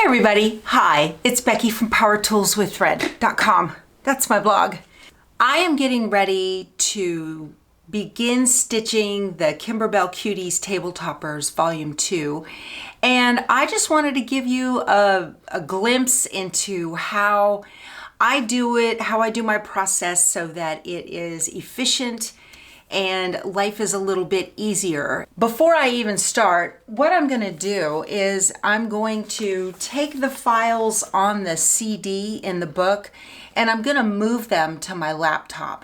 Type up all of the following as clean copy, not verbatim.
everybody. Hi, it's Becky from powertoolswiththread.com. That's my blog. I am getting ready to begin stitching the Kimberbell Cuties Table Toppers Volume 2. And I just wanted to give you a glimpse into how I do it, how I do my process so that it is efficient and life is a little bit easier. Before I even start, what I'm going to do is I'm going to take the files on the CD in the book and I'm going to move them to my laptop.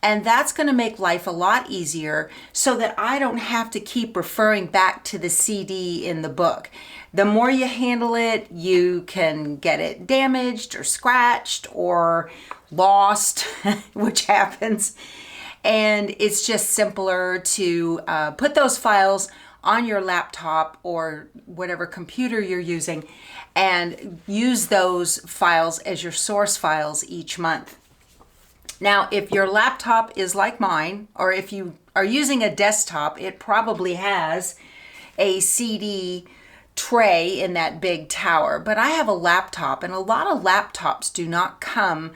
And that's going to make life a lot easier so that I don't have to keep referring back to the CD in the book. The more you handle it, you can get it damaged or scratched or lost, which happens. And it's just simpler to put those files on your laptop or whatever computer you're using and use those files as your source files each month. Now, if your laptop is like mine, or if you are using a desktop, it probably has a CD tray in that big tower. But I have a laptop, and a lot of laptops do not come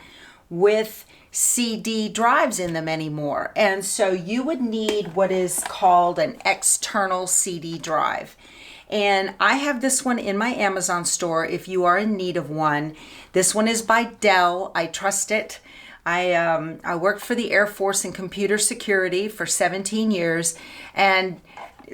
with CD drives in them anymore. And so you would need what is called an external CD drive. And I have this one in my Amazon store if you are in need of one. This one is by Dell. I trust it. I worked for the Air Force in computer security for 17 years. And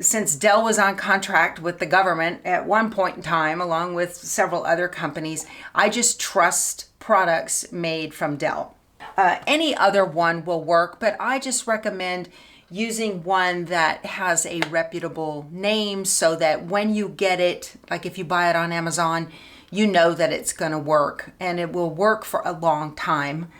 since Dell was on contract with the government at one point in time, along with several other companies, I just trust products made from Dell. Any other one will work, but I just recommend using one that has a reputable name so that when you get it, like if you buy it on Amazon, you know that it's going to work and it will work for a long time.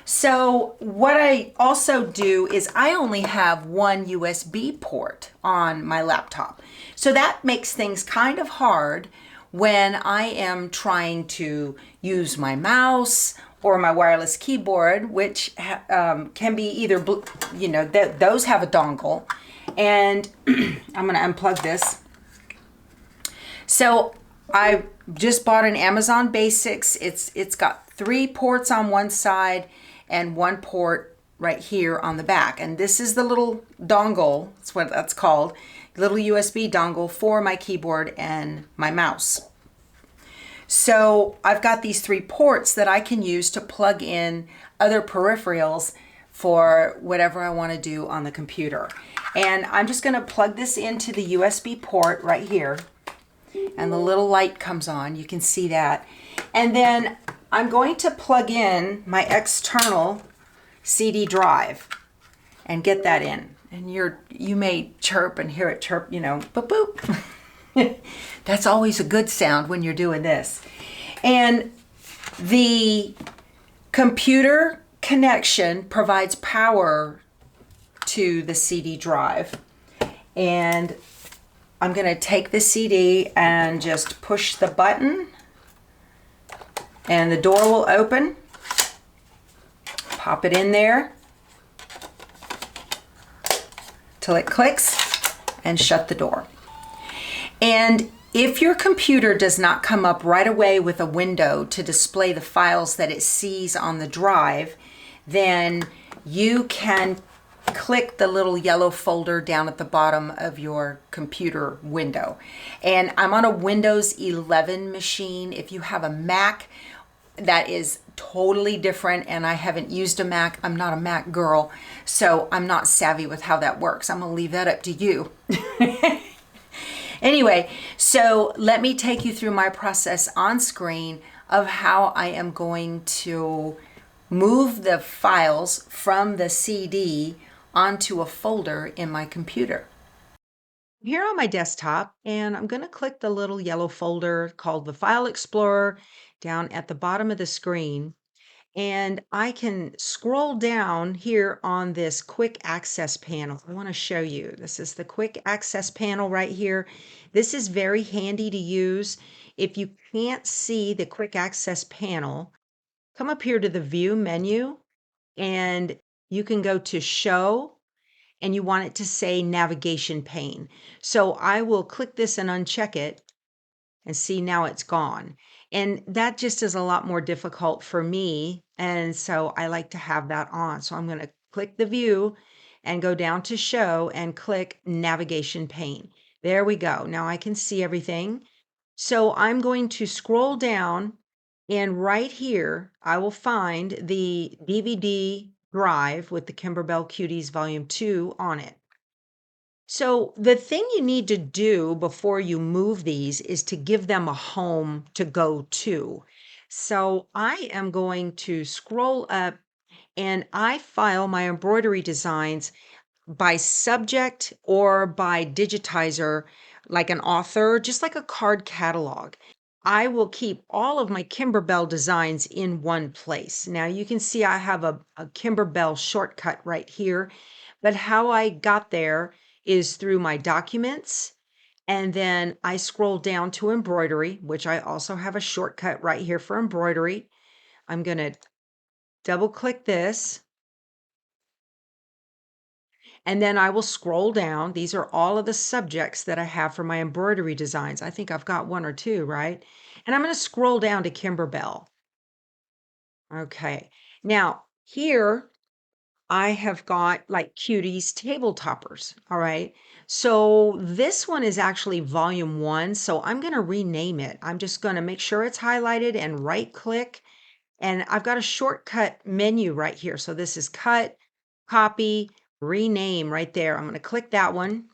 So what I also do is I only have one USB port on my laptop. So that makes things kind of hard when I am trying to use my mouse or my wireless keyboard, which can be either, those have a dongle. And I'm going to unplug this. So I just bought an Amazon Basics. It's got 3 ports on one side and 1 port right here on the back. And this is the little dongle, that's what that's called, little USB dongle for my keyboard and my mouse. So I've got these 3 ports that I can use to plug in other peripherals for whatever I want to do on the computer. And I'm just going to plug this into the USB port right here. And the little light comes on. You can see that. And then I'm going to plug in my external CD drive and get that in. And you may chirp and hear it chirp, boop, boop. That's always a good sound when you're doing this. And the computer connection provides power to the CD drive. And I'm going to take the CD and just push the button and the door will open. Pop it in there till it clicks and shut the door. And if your computer does not come up right away with a window to display the files that it sees on the drive, then you can click the little yellow folder down at the bottom of your computer window. And I'm on a Windows 11 machine. If you have a Mac, that is totally different, and I haven't used a Mac. I'm not a Mac girl, so I'm not savvy with how that works. I'm gonna leave that up to you. Anyway, so let me take you through my process on screen of how I am going to move the files from the CD onto a folder in my computer. Here on my desktop, and I'm going to click the little yellow folder called the File Explorer down at the bottom of the screen. And I can scroll down here on this quick access panel. I want to show you. This is the quick access panel right here. This is very handy to use. If you can't see the quick access panel, come up here to the view menu and you can go to show and you want it to say navigation pane. So I will click this and uncheck it. And see, now it's gone. And that just is a lot more difficult for me. And so I like to have that on. So I'm going to click the view and go down to show and click navigation pane. There we go. Now I can see everything. So I'm going to scroll down, and right here, I will find the DVD drive with the Kimberbell Cuties Volume 2 on it. So the thing you need to do before you move these is to give them a home to go to. So I am going to scroll up, and I file my embroidery designs by subject or by digitizer, like an author, just like a card catalog. I will keep all of my Kimberbell designs in one place. Now you can see I have a Kimberbell shortcut right here, but how I got there is through my documents. And then I scroll down to embroidery, which I also have a shortcut right here for embroidery. I'm going to double click this. And then I will scroll down. These are all of the subjects that I have for my embroidery designs. I think I've got one or two, right? And I'm going to scroll down to Kimberbell. Okay. Now, here I have got like Cuties table toppers. All right. So this one is actually volume 1. So I'm going to rename it. I'm just going to make sure it's highlighted and right click. And I've got a shortcut menu right here. So this is cut, copy, rename right there. I'm going to click that one.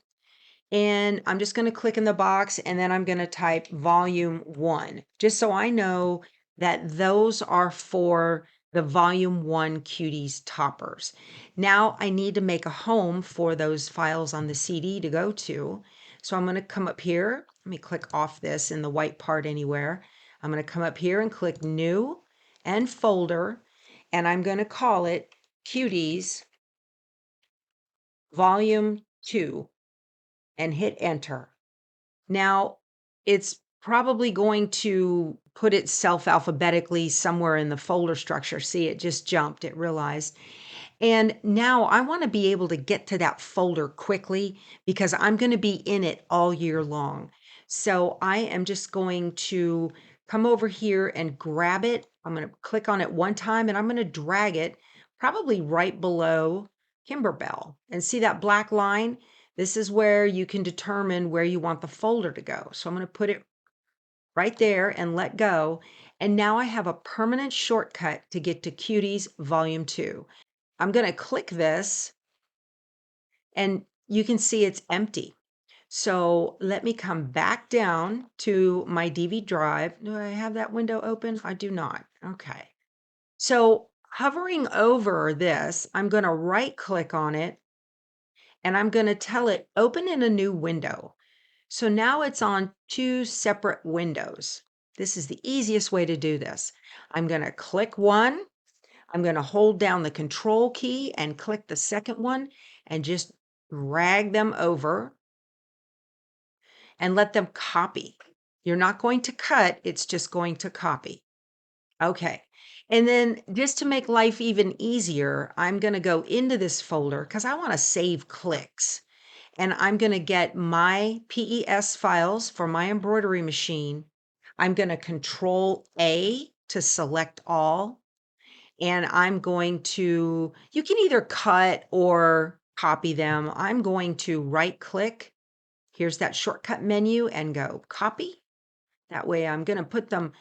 And I'm just going to click in the box, and then I'm going to type volume 1, just so I know that those are for the volume 1 Cuties toppers. Now I need to make a home for those files on the CD to go to. So I'm going to come up here. Let me click off this in the white part anywhere. I'm going to come up here and click new and folder, and I'm going to call it Cuties volume 2 and hit enter. Now, it's probably going to put itself alphabetically somewhere in the folder structure. See, it just jumped, it realized. And now I want to be able to get to that folder quickly because I'm going to be in it all year long. So I am just going to come over here and grab it. I'm going to click on it one time, and I'm going to drag it probably right below Kimberbell. And see that black line? This is where you can determine where you want the folder to go. So I'm going to put it right there and let go. And now I have a permanent shortcut to get to Cuties Volume 2. I'm going to click this, and you can see it's empty. So let me come back down to my DV drive. Do I have that window open? I do not. Okay. So hovering over this, I'm going to right click on it, and I'm going to tell it open in a new window. So now it's on 2 separate windows. This is the easiest way to do this. I'm going to click one. I'm going to hold down the control key and click the second one and just drag them over and let them copy. You're not going to cut, it's just going to copy. Okay. And then just to make life even easier, I'm going to go into this folder because I want to save clicks. And I'm going to get my PES files for my embroidery machine. I'm going to Control A to select all. And I'm going to, you can either cut or copy them. I'm going to right click. Here's that shortcut menu and go copy. That way I'm going to put them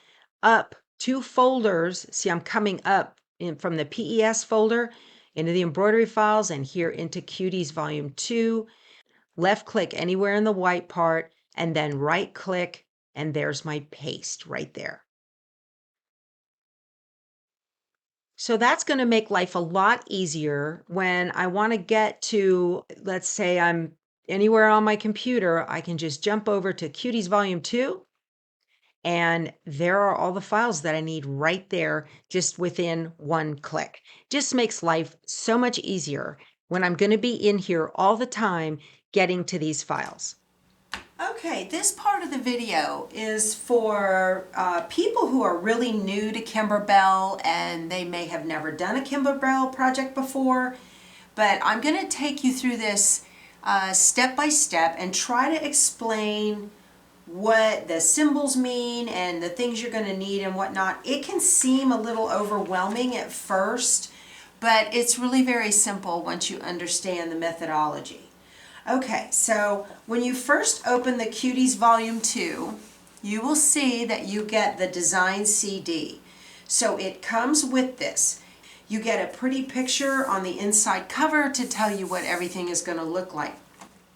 up 2 folders. See, I'm coming up from the PES folder into the embroidery files and here into Cuties Volume 2. Left click anywhere in the white part and then right click, and there's my paste right there. So that's going to make life a lot easier when I want to get to, let's say I'm anywhere on my computer, I can just jump over to Cuties Volume 2, and there are all the files that I need right there just within one click. Just makes life so much easier when I'm going to be in here all the time getting to these files. Okay, this part of the video is for people who are really new to Kimberbell and they may have never done a Kimberbell project before, but I'm going to take you through this step by step and try to explain what the symbols mean and the things you're going to need and whatnot. It can seem a little overwhelming at first, but it's really very simple once you understand the methodology. Okay, so when you first open the Cuties Volume 2, you will see that you get the design CD. So it comes with this. You get a pretty picture on the inside cover to tell you what everything is going to look like.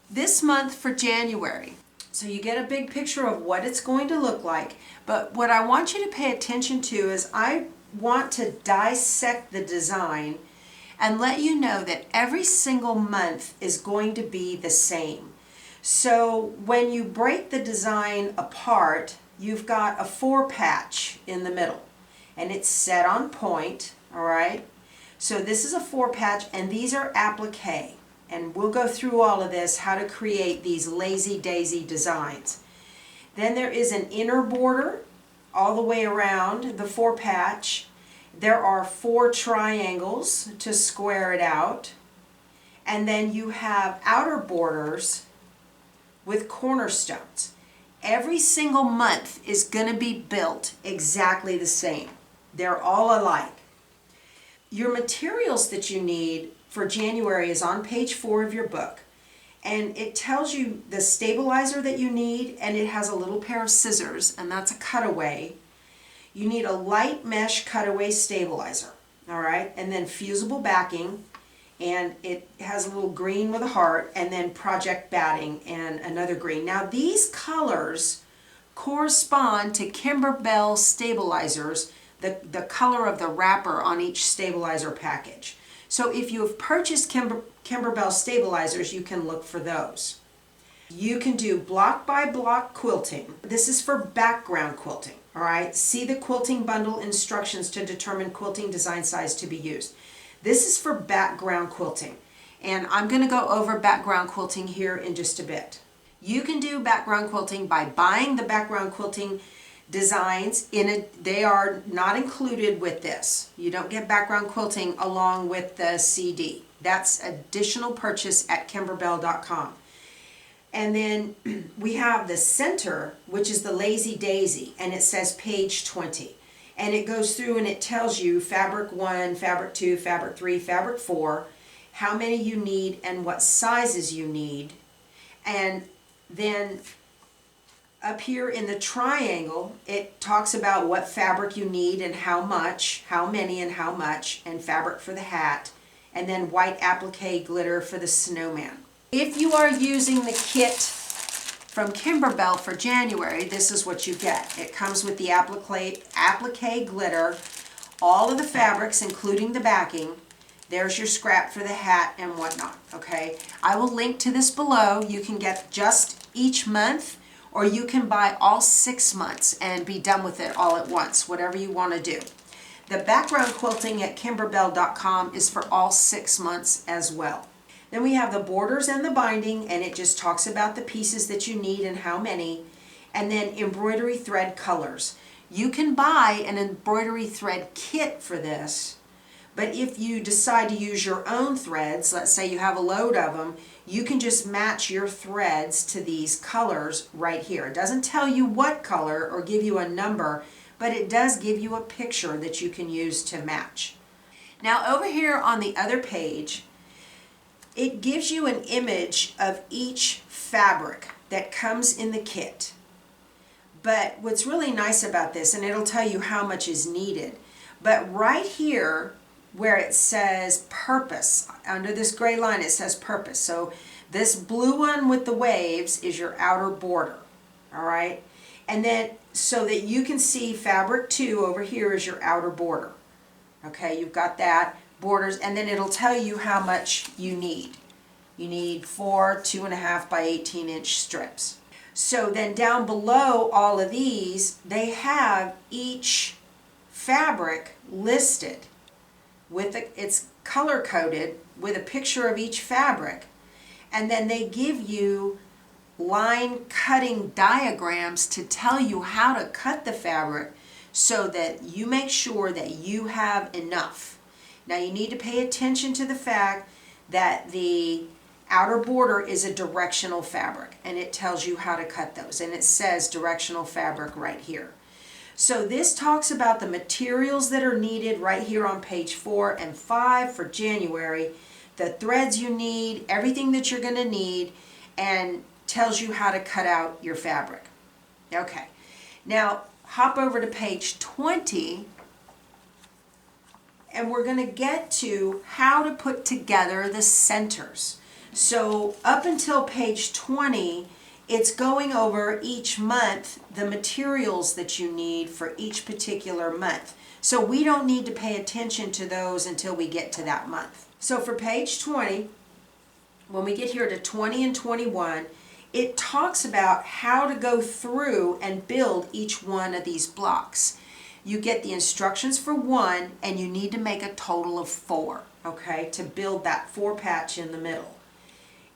This month for January, so you get a big picture of what it's going to look like, but what I want you to pay attention to is I want to dissect the design and let you know that every single month is going to be the same. So when you break the design apart, you've got a 4 patch in the middle and it's set on point, all right? So this is a 4 patch and these are applique. And we'll go through all of this, how to create these lazy daisy designs. Then there is an inner border all the way around the 4 patch. There are 4 triangles to square it out. And then you have outer borders with cornerstones. Every single month is going to be built exactly the same. They're all alike. Your materials that you need for January is on page 4 of your book, and it tells you the stabilizer that you need, and it has a little pair of scissors, and that's a cutaway. You need a light mesh cutaway stabilizer, all right, and then fusible backing, and it has a little green with a heart, and then project batting and another green. Now these colors correspond to Kimberbell stabilizers, the color of the wrapper on each stabilizer package. So if you have purchased Kimberbell stabilizers, you can look for those. You can do block by block quilting. This is for background quilting, all right? See the quilting bundle instructions to determine quilting design size to be used. This is for background quilting, and I'm going to go over background quilting here in just a bit. You can do background quilting by buying the background quilting designs they are not included with this. You don't get background quilting along with the CD. That's additional purchase at kimberbell.com. And then we have the center, which is the Lazy Daisy, and it says page 20. And it goes through and it tells you fabric 1, fabric 2, fabric 3, fabric 4, how many you need and what sizes you need. And then up here in the triangle, it talks about what fabric you need and how much, how many and how much, and fabric for the hat, and then white applique glitter for the snowman. If you are using the kit from Kimberbell for January, this is what you get. It comes with the applique glitter, all of the fabrics, including the backing. There's your scrap for the hat and whatnot, okay? I will link to this below. You can get just each month, or you can buy all 6 months and be done with it all at once, whatever you want to do. The background quilting at kimberbell.com is for all 6 months as well. Then we have the borders and the binding, and it just talks about the pieces that you need and how many, and then embroidery thread colors. You can buy an embroidery thread kit for this, but if you decide to use your own threads, let's say you have a load of them, you can just match your threads to these colors right here. It doesn't tell you what color or give you a number, but it does give you a picture that you can use to match. Now over here on the other page, it gives you an image of each fabric that comes in the kit. But what's really nice about this, and it'll tell you how much is needed, but right here where it says purpose, under this gray line it says purpose. So this blue one with the waves is your outer border, all right? And then so that you can see fabric 2 over here is your outer border. Okay, you've got that, borders, and then it'll tell you how much you need. You need 4 2.5 by 18 inch strips. So then down below all of these, they have each fabric listed with it's color coded with a picture of each fabric, and then they give you line cutting diagrams to tell you how to cut the fabric so that you make sure that you have enough. Now you need to pay attention to the fact that the outer border is a directional fabric, and it tells you how to cut those, and it says directional fabric right here. So this talks about the materials that are needed right here on page 4 and 5 for January, the threads you need, everything that you're going to need, and tells you how to cut out your fabric. Okay, now hop over to page 20, and we're going to get to how to put together the centers. So up until page 20, it's going over each month the materials that you need for each particular month. So we don't need to pay attention to those until we get to that month. So for page 20, when we get here to 20 and 21, it talks about how to go through and build each one of these blocks. You get the instructions for one, and you need to make a total of 4, okay, to build that 4 patch in the middle.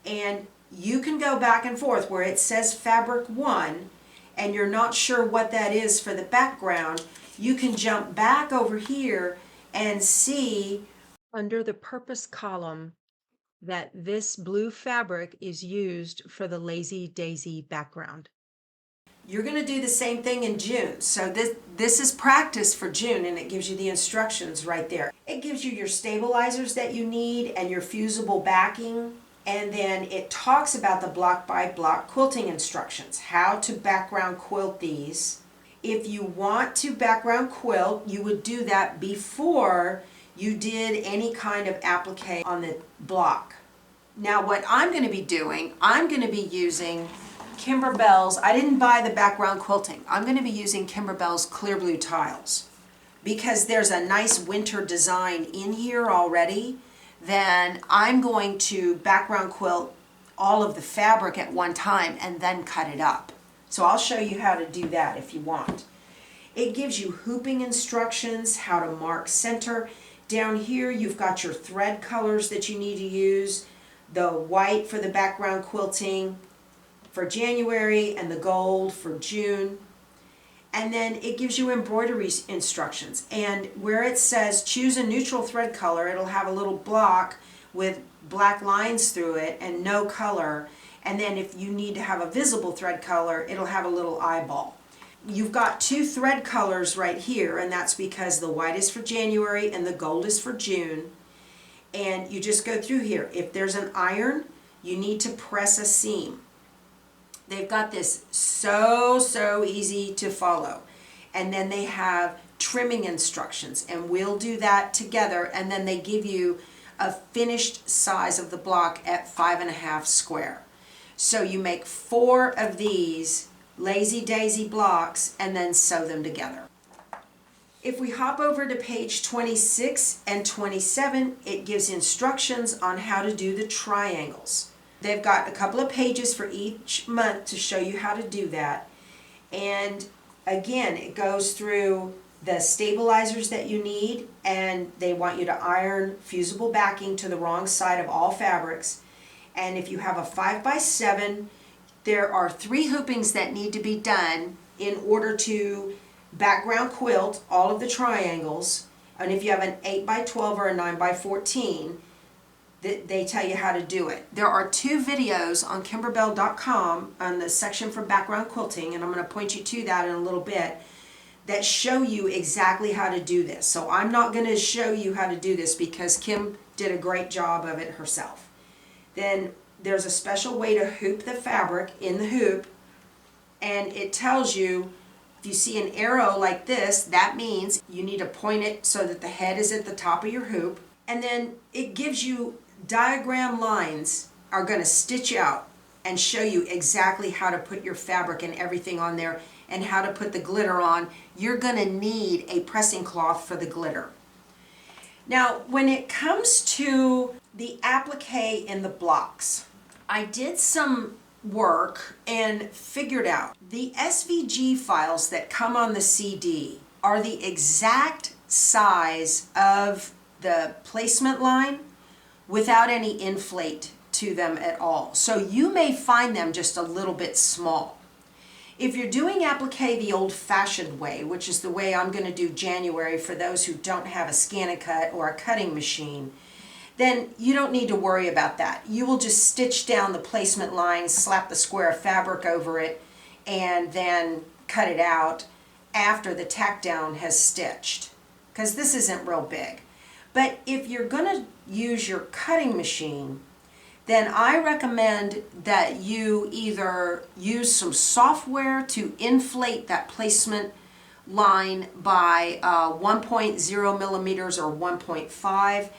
And you can go back and forth where it says fabric 1 and you're not sure what that is for the background. You can jump back over here and see under the purpose column that this blue fabric is used for the Lazy Daisy background. You're going to do the same thing in June. So this is practice for June, and it gives you the instructions right there. It gives you your stabilizers that you need and your fusible backing. And then it talks about the block by block quilting instructions, how to background quilt these. If you want to background quilt, you would do that before you did any kind of applique on the block. Now what I'm going to be doing, I'm going to be using Kimberbell's, I didn't buy the background quilting, I'm going to be using Kimberbell's clear blue tiles. Because there's a nice winter design in here already, then I'm going to background quilt all of the fabric at one time and then cut it up. So I'll show you how to do that if you want. It gives you hooping instructions, how to mark center. Down here you've got your thread colors that you need to use, the white for the background quilting for January and the gold for June. And then it gives you embroidery instructions, and where it says choose a neutral thread color, it'll have a little block with black lines through it and no color, and then if you need to have a visible thread color, it'll have a little eyeball. You've got 2 thread colors right here, and that's because the white is for January and the gold is for June. And you just go through here. If there's an iron, you need to press a seam. They've got this so easy to follow. And then they have trimming instructions, and we'll do that together, and then they give you a finished size of the block at 5.5 square. So you make 4 of these Lazy Daisy blocks and then sew them together. If we hop over to page 26 and 27, it gives instructions on how to do the triangles. They've got a couple of pages for each month to show you how to do that. And again, it goes through the stabilizers that you need, and they want you to iron fusible backing to the wrong side of all fabrics. And if you have a 5x7, there are 3 hoopings that need to be done in order to background quilt all of the triangles. And if you have an 8x12 or a 9x14, they tell you how to do it. There are 2 videos on kimberbell.com on the section for background quilting, and I'm going to point you to that in a little bit, that show you exactly how to do this. So I'm not going to show you how to do this because Kim did a great job of it herself. Then there's a special way to hoop the fabric in the hoop, and it tells you if you see an arrow like this, that means you need to point it so that the head is at the top of your hoop. And then it gives you diagram lines are going to stitch out and show you exactly how to put your fabric and everything on there and how to put the glitter on. You're going to need a pressing cloth for the glitter. Now, when it comes to the applique in the blocks, I did some work and figured out the SVG files that come on the CD are the exact size of the placement line without any inflate to them at all. So you may find them just a little bit small. If you're doing applique the old-fashioned way, which is the way I'm going to do January for those who don't have a ScanNCut or a cutting machine, then you don't need to worry about that. You will just stitch down the placement lines, slap the square of fabric over it, and then cut it out after the tack down has stitched, because this isn't real big. But if you're going to use your cutting machine, then I recommend that you either use some software to inflate that placement line by 1.0 millimeters or 1.5.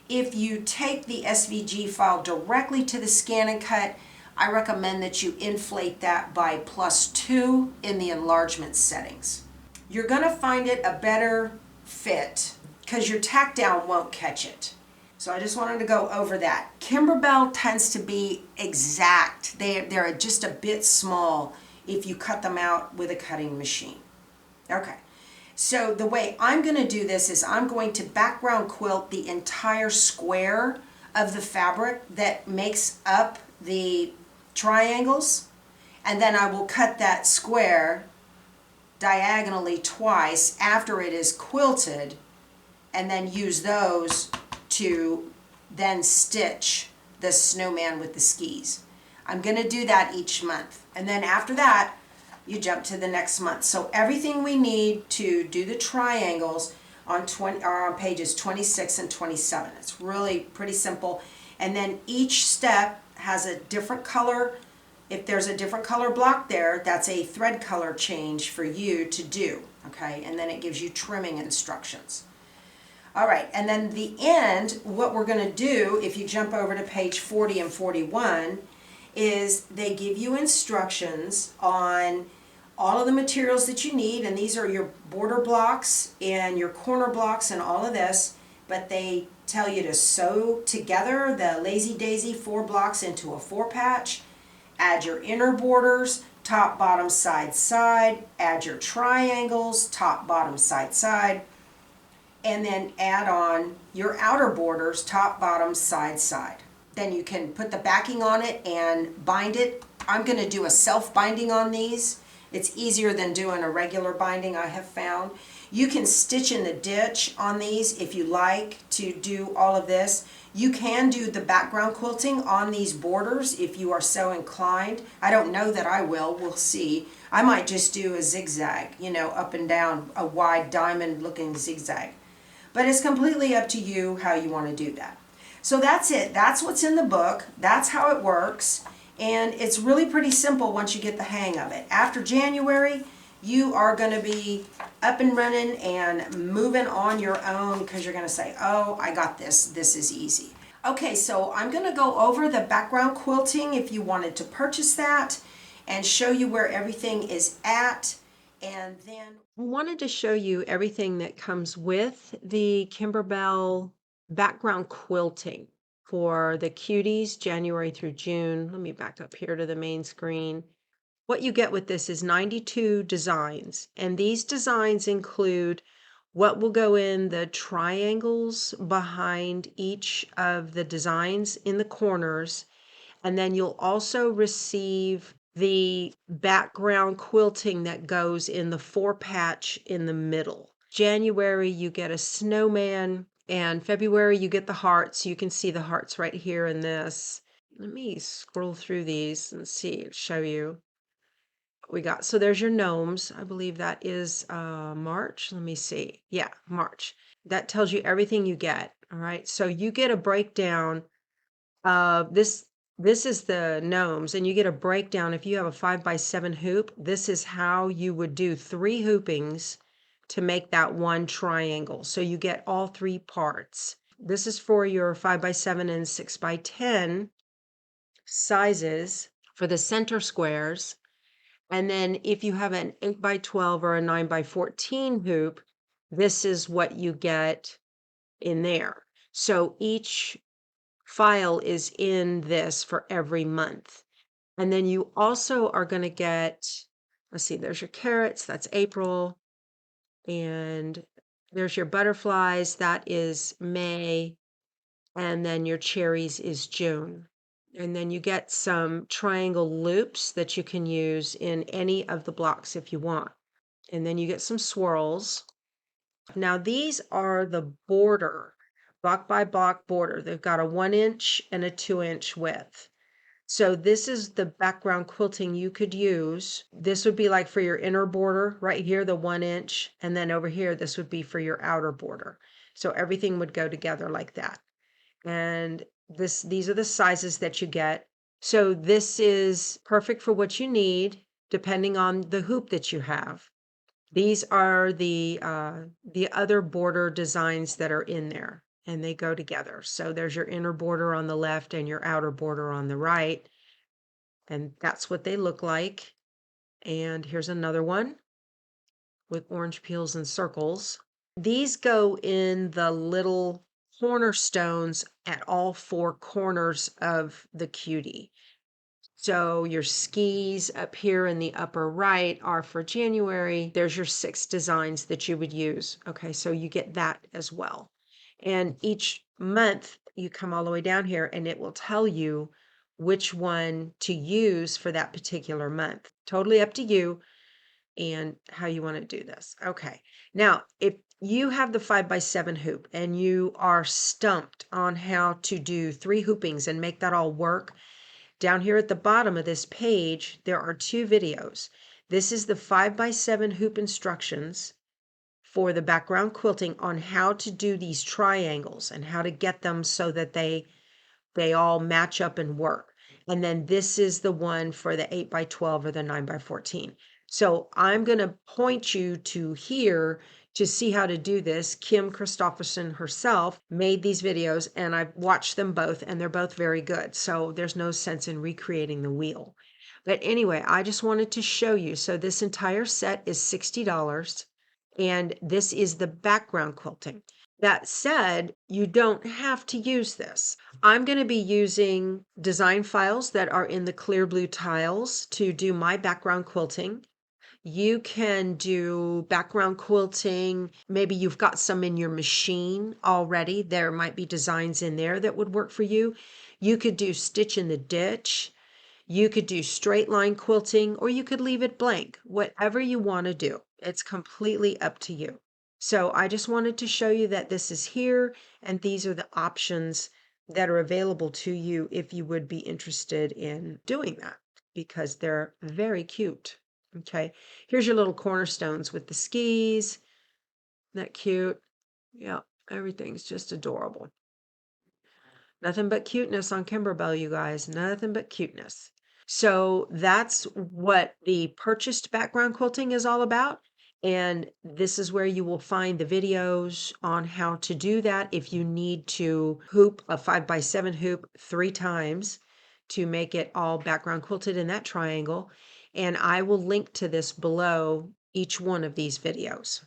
If you take the SVG file directly to the scan and cut, I recommend that you inflate that by +2 in the enlargement settings. You're going to find it a better fit because your tack down won't catch it. So I just wanted to go over that. Kimberbell tends to be exact. They're just a bit small if you cut them out with a cutting machine. Okay, so the way I'm going to do this is I'm going to background quilt the entire square of the fabric that makes up the triangles, and then I will cut that square diagonally twice after it is quilted, and then use those to then stitch the snowman with the skis. I'm going to do that each month, and then after that you jump to the next month. So everything we need to do the triangles on pages 26 and 27. It's really pretty simple, and then each step has a different color. If there's a different color block there, that's a thread color change for you to do, okay? And then it gives you trimming instructions. All right, and then the end, what we're going to do, if you jump over to page 40 and 41, is they give you instructions on all of the materials that you need, and these are your border blocks and your corner blocks and all of this, but they tell you to sew together the Lazy Daisy 4 blocks into a 4 patch, add your inner borders, top, bottom, side, side, add your triangles, top, bottom, side, side, and then add on your outer borders, top, bottom, side, side. Then you can put the backing on it and bind it. I'm going to do a self-binding on these. It's easier than doing a regular binding, I have found. You can stitch in the ditch on these if you like to do all of this. You can do the background quilting on these borders if you are so inclined. I don't know that I will, we'll see. I might just do a zigzag, you know, up and down, a wide diamond looking zigzag. But it's completely up to you how you want to do that. So that's it. That's what's in the book. That's how it works. And it's really pretty simple once you get the hang of it. After January, you are going to be up and running and moving on your own because you're going to say, oh, I got this. This is easy. Okay, so I'm going to go over the background quilting if you wanted to purchase that and show you where everything is at. And then I wanted to show you everything that comes with the Kimberbell background quilting for the Cuties, January through June. Let me back up here to the main screen. What you get with this is 92 designs, and these designs include what will go in the triangles behind each of the designs in the corners, and then you'll also receive the background quilting that goes in the 4 patch in the middle. January you get a snowman, and February you get the hearts. You can see the hearts right here in this. Let me scroll through these and see, show you what we got. So there's your gnomes. I believe that is March. Let me see. Yeah, March. That tells you everything you get. All right. So you get a breakdown of this. This is the gnomes, and you get a breakdown. If you have a 5x7 hoop, this is how you would do 3 hoopings to make that one triangle. So you get all 3 parts. This is for your 5x7 and 6x10 sizes for the center squares. And then if you have an 8x12 or a 9x14 hoop, this is what you get in there. So each file is in this for every month. And then you also are going to get, let's see, there's your carrots, that's April. And there's your butterflies, that is May. And then your cherries is June. And then you get some triangle loops that you can use in any of the blocks if you want. And then you get some swirls. Now these are the border block by block border. They've got a 1-inch and a 2-inch width. So this is the background quilting you could use. This would be like for your inner border right here, the 1-inch, and then over here, this would be for your outer border. So everything would go together like that. And these are the sizes that you get. So this is perfect for what you need, depending on the hoop that you have. These are the other border designs that are in there, and they go together. So there's your inner border on the left and your outer border on the right, and that's what they look like. And here's another one with orange peels and circles. These go in the little cornerstones at all 4 corners of the cutie. So your skis up here in the upper right are for January. There's your 6 designs that you would use. Okay, so you get that as well. And each month you come all the way down here and it will tell you which one to use for that particular month. Totally up to you and how you want to do this. Okay, now if you have the 5x7 hoop and you are stumped on how to do 3 hoopings and make that all work, down here at the bottom of this page, there are 2 videos. This is the 5x7 hoop instructions for the background quilting on how to do these triangles and how to get them so that they all match up and work. And then this is the one for the 8x12 or the 9x14. So I'm going to point you to here to see how to do this. Kim Christopherson herself made these videos and I've watched them both and they're both very good. So there's no sense in recreating the wheel. But anyway, I just wanted to show you. So this entire set is $60 and this is the background quilting. That said, you don't have to use this. I'm going to be using design files that are in the clear blue tiles to do my background quilting. You can do background quilting. Maybe you've got some in your machine already. There might be designs in there that would work for you. You could do stitch in the ditch. You could do straight line quilting, or you could leave it blank. Whatever you want to do. It's completely up to you. So I just wanted to show you that this is here, and these are the options that are available to you if you would be interested in doing that, because they're very cute. Okay, here's your little cornerstones with the skis. Isn't that cute? Yeah, everything's just adorable. Nothing but cuteness on Kimberbell, you guys. Nothing but cuteness. So that's what the purchased background quilting is all about. And this is where you will find the videos on how to do that if you need to hoop a 5x7 hoop 3 times to make it all background quilted in that triangle. And I will link to this below each one of these videos.